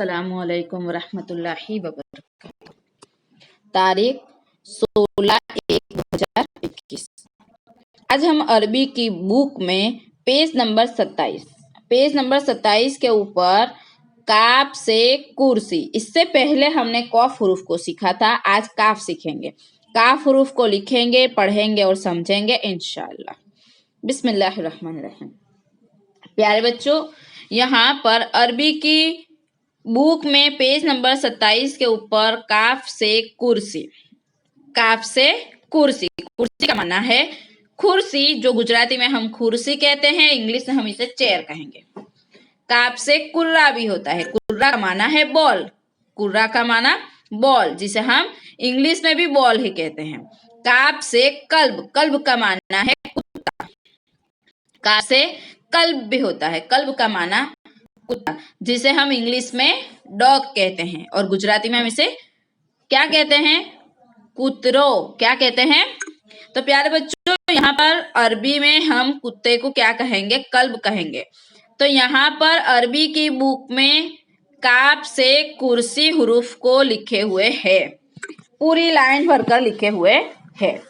अस्सलामुअलैकुम वरहमतुल्लाहि वबरकातुहू। तारीख 16/1/2021। आज हम अरबी की बुक में पेज नंबर 27 के ऊपर काफ से कुर्सी। इससे पहले हमने कॉफ हरूफ को सीखा था, आज काफ सीखेंगे। काफ हरूफ को लिखेंगे, पढ़ेंगे और समझेंगे इंशाअल्लाह। बिस्मिल्लाहिर्रहमानिर्रहीम। प्यारे बच्चों, यहाँ पर अरबी की बुक में पेज नंबर 27 के ऊपर काफ से कुर्सी। काफ से कुर्सी, कुर्सी का माना है कुर्सी, जो गुजराती में हम कुर्सी कहते हैं, इंग्लिश में हम इसे चेयर कहेंगे। काफ से कुर्रा भी होता है। कुर्रा का माना है बॉल। कुर्रा का माना बॉल, जिसे हम इंग्लिश में भी बॉल ही कहते हैं। काफ से कल्ब, कल्ब का माना है कुत्ता। काफ से कल्ब भी होता है। कल्ब का माना कुत्ता, जिसे हम इंग्लिश में डॉग कहते हैं और गुजराती में हम इसे क्या कहते हैं? कुतरो। क्या कहते हैं? तो प्यारे बच्चों, यहाँ पर अरबी में हम कुत्ते को क्या कहेंगे? कल्ब कहेंगे। तो यहाँ पर अरबी की बुक में काफ से कुर्सी हरूफ को लिखे हुए है, पूरी लाइन भरकर लिखे हुए है।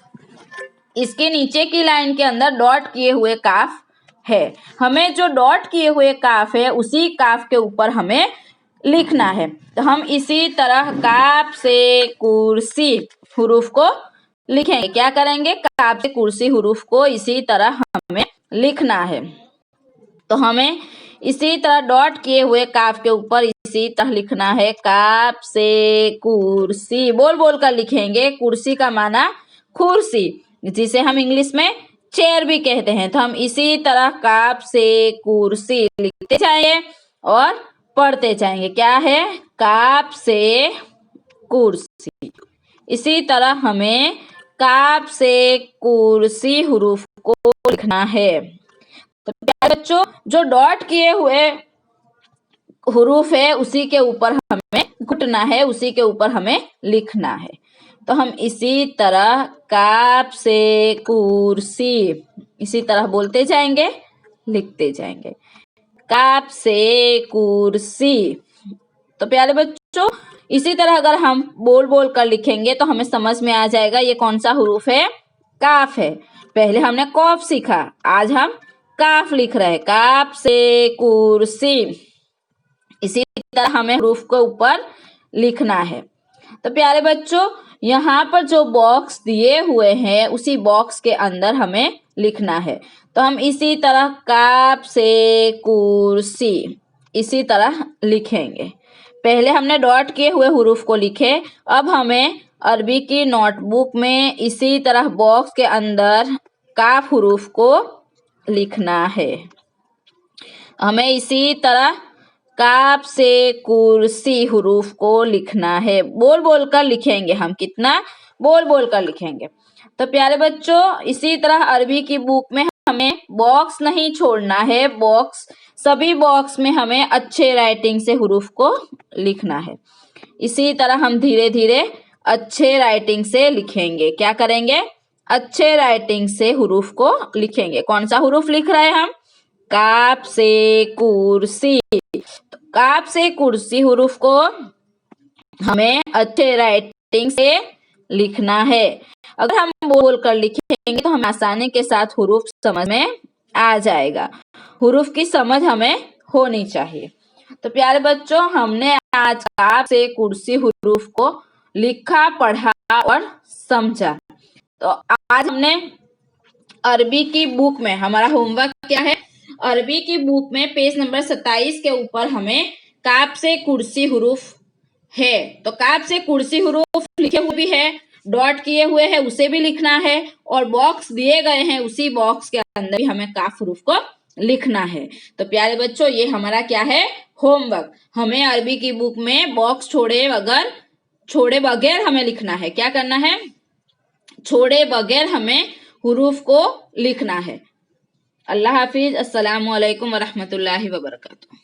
इसके नीचे की लाइन के अंदर डॉट किए हुए काफ है। हमें जो डॉट किए हुए काफ है, उसी काफ के ऊपर हमें लिखना है। तो हम इसी तरह काफ से कुर्सी हरूफ को लिखेंगे। क्या करेंगे? काफ से कुर्सी हरूफ को इसी तरह हमें लिखना है। तो हमें इसी तरह डॉट किए हुए काफ के ऊपर इसी तरह लिखना है, काफ से कुर्सी। बोल बोल कर लिखेंगे। कुर्सी का माना कुर्सी, जिसे हम इंग्लिश में चेयर भी कहते हैं। तो हम इसी तरह काफ से कुर्सी लिखते जाएंगे और पढ़ते जाएंगे। क्या है? काफ से कुर्सी। इसी तरह हमें काफ से कुर्सी हरूफ को लिखना है। तो प्यारे बच्चों, जो डॉट किए हुए हरूफ है, उसी के ऊपर हमें घुटना है, उसी के ऊपर हमें लिखना है। तो हम इसी तरह काफ से कुर्सी इसी तरह बोलते जाएंगे, लिखते जाएंगे। काफ से कुर्सी। तो प्यारे बच्चों, इसी तरह अगर हम बोल बोल कर लिखेंगे तो हमें समझ में आ जाएगा ये कौन सा हरूफ है? काफ है। पहले हमने कॉफ सीखा, आज हम काफ लिख रहे हैं। काफ से कुर्सी। इसी तरह हमें हरूफ के ऊपर लिखना है। तो प्यारे बच्चों, यहाँ पर जो बॉक्स दिए हुए हैं, उसी बॉक्स के अंदर हमें लिखना है। तो हम इसी तरह काफ से कुर्सी इसी तरह लिखेंगे। पहले हमने डॉट किए हुए हरूफ को लिखे, अब हमें अरबी की नोटबुक में इसी तरह बॉक्स के अंदर काफ हरूफ को लिखना है। हमें इसी तरह काफ से कुर्सी हरूफ को लिखना है। बोल बोल कर लिखेंगे हम। कितना? बोल बोल कर लिखेंगे। तो प्यारे बच्चों, इसी तरह अरबी की बुक में हमें बॉक्स नहीं छोड़ना है। बॉक्स, सभी बॉक्स में हमें अच्छे राइटिंग से हरूफ को लिखना है। इसी तरह हम धीरे धीरे अच्छे राइटिंग से लिखेंगे। क्या करेंगे? अच्छे राइटिंग से हरूफ को लिखेंगे। कौन सा हरूफ लिख रहे हैं हम? काफ से कुर्सी। तो काफ से कुर्सी हरूफ को हमें अच्छे राइटिंग से लिखना है। अगर हम बोल कर लिखेंगे तो हमें आसानी के साथ हरूफ समझ में आ जाएगा। हरूफ की समझ हमें होनी चाहिए। तो प्यारे बच्चों, हमने आज काफ से कुर्सी हरूफ को लिखा, पढ़ा और समझा। तो आज हमने अरबी की बुक में हमारा होमवर्क क्या है? अरबी की बुक में पेज नंबर 27 के ऊपर हमें काफ से कुर्सी हरूफ है। तो काफ से कुर्सी हरूफ लिखे हुए भी है, डॉट किए हुए हैं, उसे भी लिखना है, और बॉक्स दिए गए हैं, उसी बॉक्स के अंदर भी हमें काफ हरूफ को लिखना है। तो प्यारे बच्चों, ये हमारा क्या है? होमवर्क। हमें अरबी की बुक में बॉक्स छोड़े बगैर हमें लिखना है। क्या करना है? छोड़े बगैर हमें हरूफ को लिखना है। अल्लाह हाफिज। अस्सलामु अलैकुम वरहमतुल्लाहि वबरकातुहू।